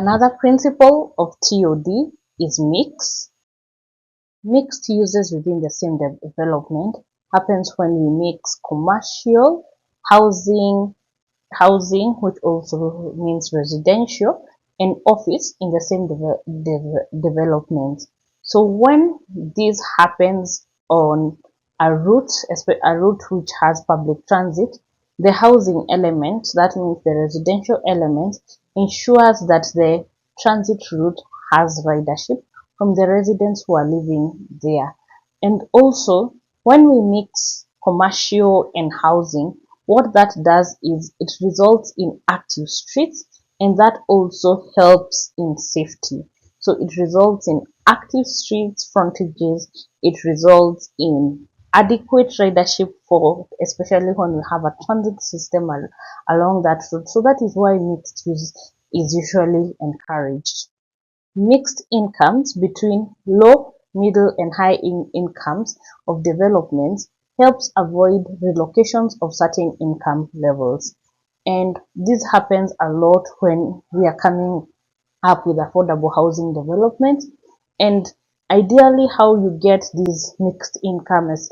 Another principle of TOD is mix. Mixed uses within the same development happens when we mix commercial, housing, which also means residential, and office in the same development. So when this happens on a route which has public transit, the housing element, that means the residential element, ensures that the transit route has ridership from the residents who are living there. And also, when we mix commercial and housing, what that does is it results in active streets, and that also helps in safety. So it results in active streets frontages, it results in adequate ridership for, especially when we have a transit system along that route. So that is why mixed use is usually encouraged. Mixed incomes between low, middle, and high incomes of developments helps avoid relocations of certain income levels. And this happens a lot when we are coming up with affordable housing development. And ideally, how you get these mixed incomes,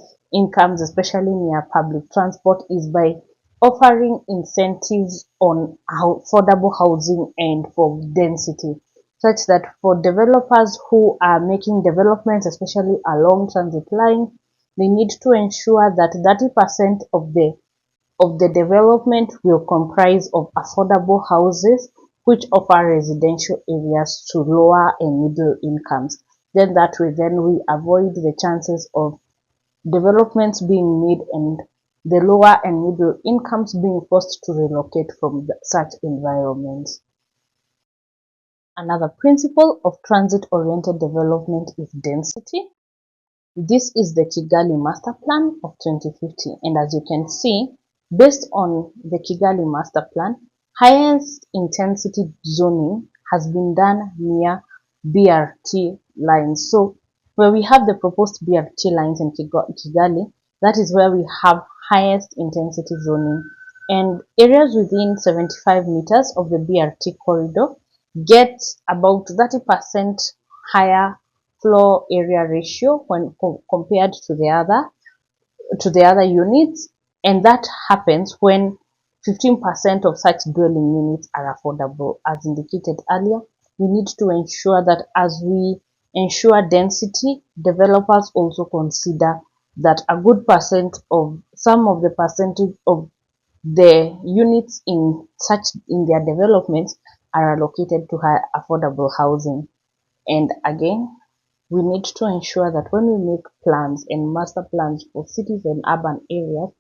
especially near public transport, is by offering incentives on affordable housing and for density, such that for developers who are making developments, especially along transit line, they need to ensure that 30% of the development will comprise of affordable houses which offer residential areas to lower and middle incomes. Then that way, then we avoid the chances of developments being made and the lower and middle incomes being forced to relocate from such environments. Another principle of transit-oriented development is density. This is the Kigali Master Plan of 2050, and as you can see, based on the Kigali Master Plan, highest intensity zoning has been done near BRT lines. So where we have the proposed BRT lines in Kigali, that is where we have highest intensity zoning, and areas within 75 meters of the BRT corridor get about 30% higher floor area ratio when compared to the other units, and that happens when 15% of such dwelling units are affordable. As indicated earlier, we need to ensure that as we ensure density, developers also consider that a good percent of some of the percentage of the units in their developments are allocated to high affordable housing. And again, we need to ensure that when we make plans and master plans for cities and urban areas,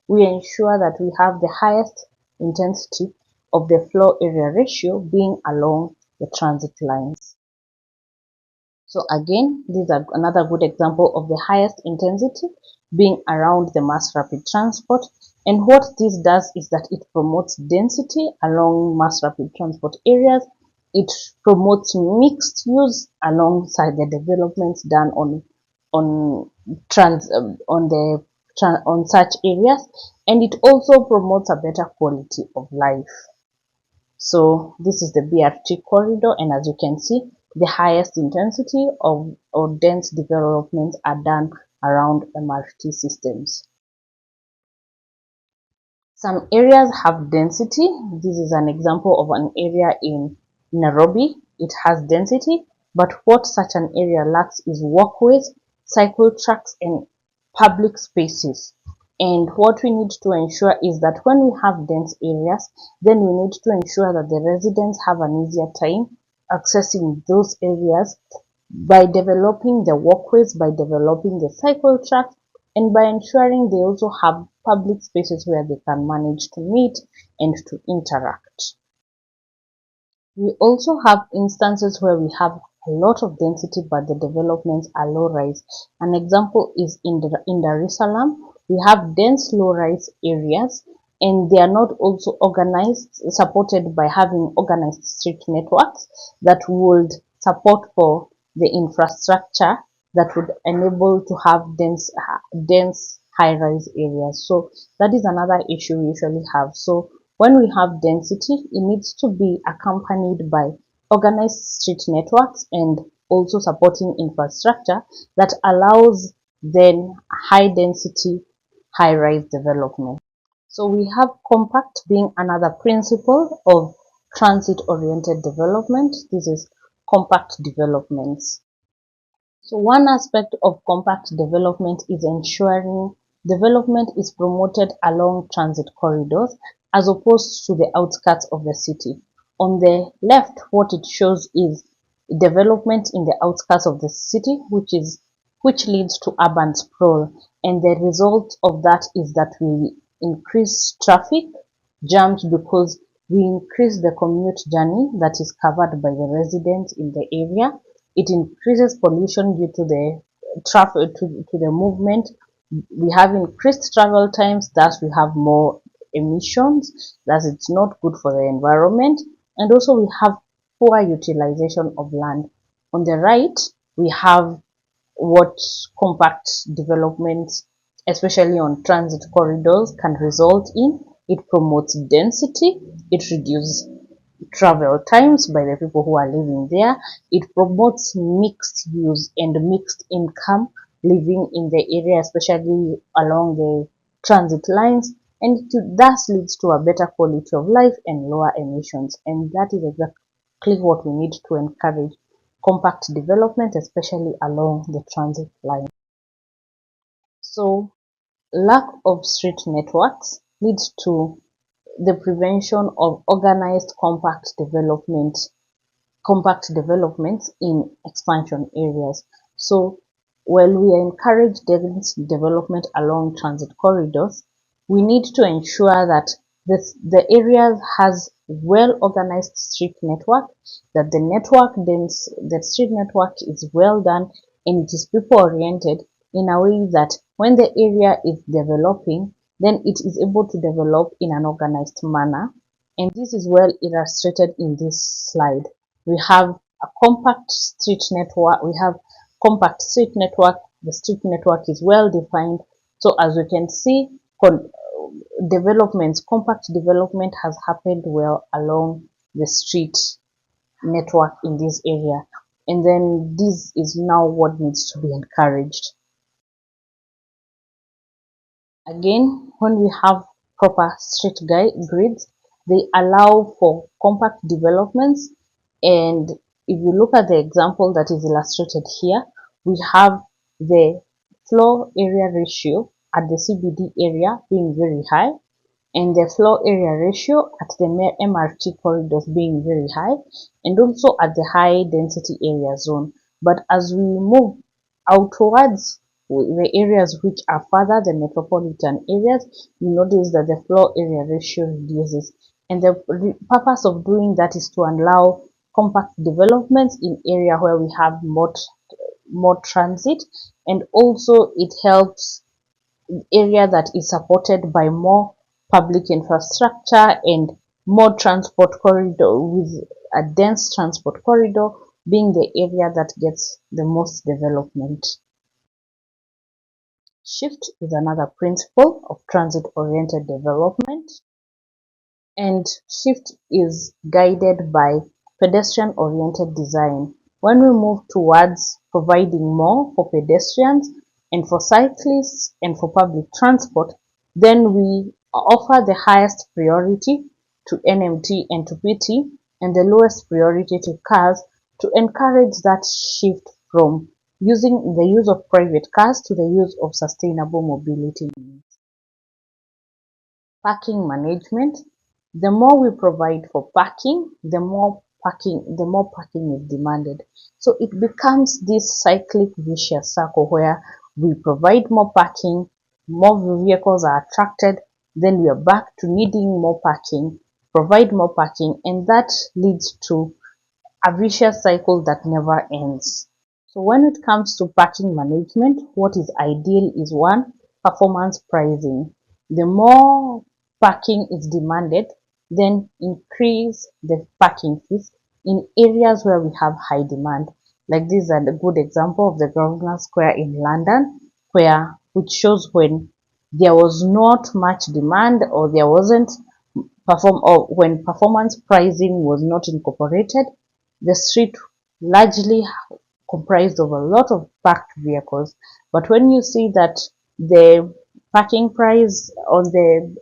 we ensure that we have the highest intensity of the floor area ratio being along the transit lines. So again, these are another good example of the highest intensity being around the mass rapid transport. And what this does is that it promotes density along mass rapid transport areas. It promotes mixed use alongside the developments done on such areas, and it also promotes a better quality of life. So this is the BRT corridor, and as you can see, the highest intensity of dense developments are done around MRT systems. Some areas have density. This is an example of an area in Nairobi. It has density, but what such an area lacks is walkways, cycle tracks, and public spaces. And what we need to ensure is that when we have dense areas, then we need to ensure that the residents have an easier time accessing those areas by developing the walkways, by developing the cycle tracks, and by ensuring they also have public spaces where they can manage to meet and to interact. We also have instances where we have a lot of density but the developments are low rise. An example is in Dar es Salaam. We have dense low rise areas, and they are not also organized, supported by having organized street networks that would support for the infrastructure that would enable to have dense high-rise areas. So that is another issue we usually have. So when we have density, it needs to be accompanied by organized street networks and also supporting infrastructure that allows then high density, high rise development. So we have compact being another principle of transit oriented development. This is compact developments. So one aspect of compact development is ensuring development is promoted along transit corridors as opposed to the outskirts of the city. On the left, what it shows is development in the outskirts of the city, which leads to urban sprawl. And the result of that is that we increase traffic jams because we increase the commute journey that is covered by the residents in the area. It increases pollution due to the traffic, to the movement. We have increased travel times, thus we have more emissions, thus it's not good for the environment. And also we have poor utilization of land. On the right, we have what compact development, especially on transit corridors, can result in. It promotes density, it reduces travel times by the people who are living there. It promotes mixed use and mixed income living in the area, especially along the transit lines, and it thus leads to a better quality of life and lower emissions. And that is exactly what we need to encourage compact development, especially along the transit line. So lack of street networks leads to the prevention of organized compact developments in expansion areas. So while we encourage dense development along transit corridors, we need to ensure that the area has well organized street network, that the street network is well done and it is people oriented in a way that when the area is developing, then it is able to develop in an organized manner. And this is well illustrated in this slide. We have a compact street network. We have compact street network. The street network is well defined. So as we can see, compact development has happened well along the street network in this area. And then this is now what needs to be encouraged. Again, when we have proper street grids, they allow for compact developments. And if you look at the example that is illustrated here, we have the floor area ratio at the CBD area being very high, and the floor area ratio at the MRT corridors being very high, and also at the high density area zone. But as we move outwards, the areas which are further the metropolitan areas, you notice that the floor area ratio reduces. And the purpose of doing that is to allow compact developments in area where we have more transit, and also it helps area that is supported by more public infrastructure and more transport corridor, with a dense transport corridor being the area that gets the most development. Shift is another principle of transit-oriented development, and shift is guided by pedestrian-oriented design. When we move towards providing more for pedestrians and for cyclists and for public transport, then we offer the highest priority to NMT and to PT and the lowest priority to cars, to encourage that shift from using the use of private cars to the use of sustainable mobility. Parking management. The more we provide for parking, the more parking is demanded. So it becomes this cyclic vicious circle where we provide more parking, more vehicles are attracted, then we are back to needing more parking, provide more parking, and that leads to a vicious cycle that never ends. So when it comes to parking management, what is ideal is one, performance pricing. The more parking is demanded, then increase the parking fees in areas where we have high demand. Like this is a good example of the Grosvenor Square in London, which shows when there was not much demand, or there wasn't when performance pricing was not incorporated, the street largely comprised of a lot of parked vehicles. But when you see that the parking price on the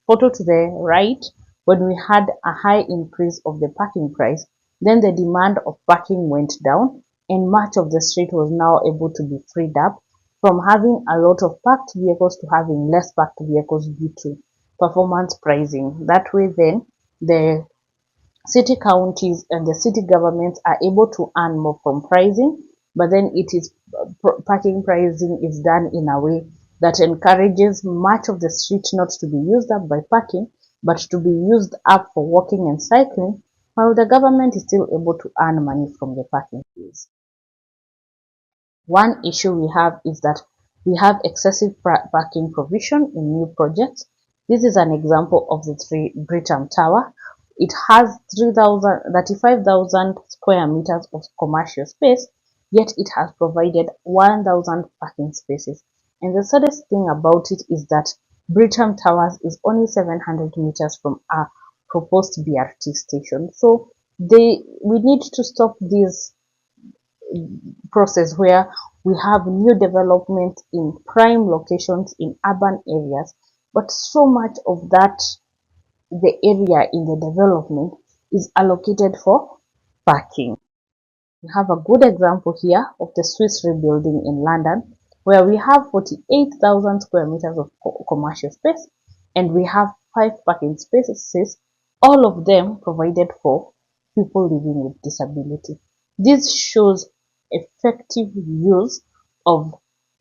photo to the right, when we had a high increase of the parking price, then the demand of parking went down and much of the street was now able to be freed up from having a lot of parked vehicles to having less parked vehicles due to performance pricing. That way then the city counties and the city governments are able to earn more from pricing, but then it is parking pricing is done in a way that encourages much of the street not to be used up by parking, but to be used up for walking and cycling, while the government is still able to earn money from the parking fees. One issue we have is that we have excessive parking provision in new projects. This is an example of the Britam Tower. It has 35,000 square meters of commercial space, yet it has provided 1,000 parking spaces. And the saddest thing about it is that Britam Towers is only 700 meters from a proposed BRT station. So we need to stop this process where we have new development in prime locations in urban areas, but so much of that the area in the development is allocated for parking. We have a good example here of the Swiss Rebuilding in London, where we have 48,000 square meters of commercial space and we have 5 parking spaces, all of them provided for people living with disability. This shows effective use of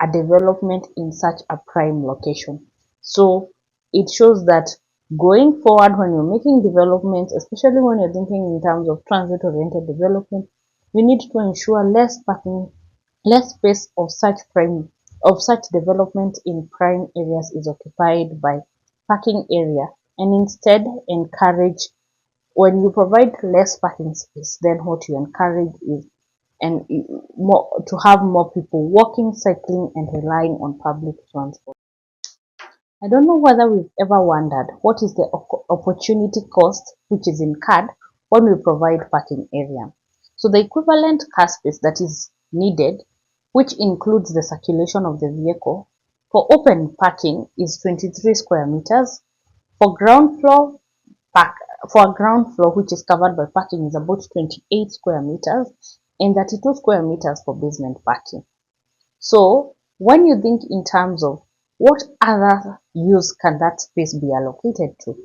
a development in such a prime location. So it shows that going forward, when you're making developments, especially when you're thinking in terms of transit oriented development, we need to ensure less parking, less space of such development in prime areas is occupied by parking area, and instead encourage, when you provide less parking space, then what you encourage is and more to have more people walking, cycling, and relying on public transport. I don't know whether we've ever wondered what is the opportunity cost which is incurred when we provide parking area. So the equivalent car space that is needed, which includes the circulation of the vehicle, for open parking is 23 square meters. For ground floor park, for a ground floor which is covered by parking is about 28 square meters and 32 square meters for basement parking. So when you think in terms of what other use can that space be allocated to,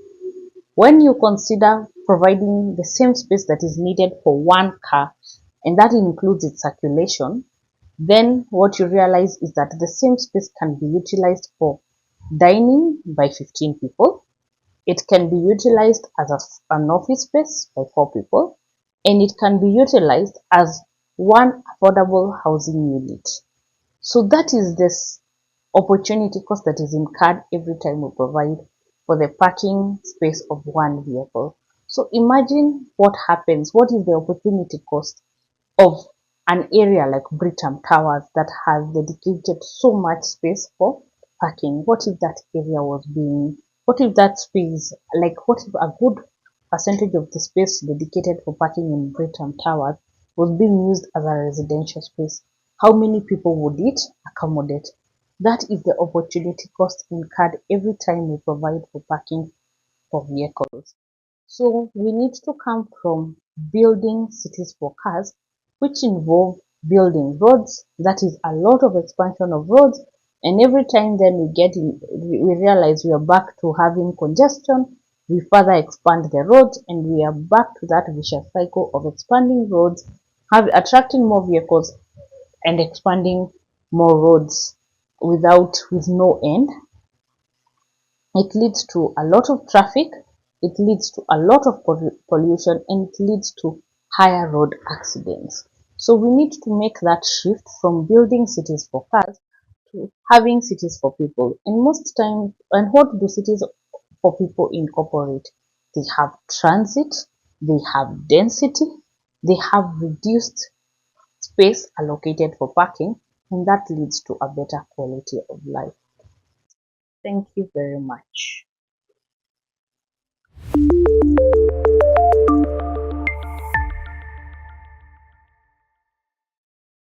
when you consider providing the same space that is needed for one car, and that includes its circulation, then what you realize is that the same space can be utilized for dining by 15 people. It can be utilized as an office space by 4 people, and it can be utilized as one affordable housing unit. So that is this opportunity cost that is incurred every time we provide for the parking space of one vehicle. So imagine what happens, what is the opportunity cost of an area like Britam Towers that has dedicated so much space for parking. What if that area was being, what if that space, like what if a good percentage of the space dedicated for parking in Britam Towers was being used as a residential space? How many people would it accommodate? That is the opportunity cost incurred every time we provide for parking for vehicles. So we need to come from building cities for cars, which involve building roads. That is a lot of expansion of roads. And every time then we realize we are back to having congestion, we further expand the roads and we are back to that vicious cycle of expanding roads, attracting more vehicles and expanding more roads with no end. It leads to a lot of traffic, it leads to a lot of pollution, and it leads to higher road accidents. So we need to make that shift from building cities for cars to having cities for people. And most times, and what do cities for people incorporate? They have transit, they have density, they have reduced space allocated for parking, and that leads to a better quality of life. Thank you very much.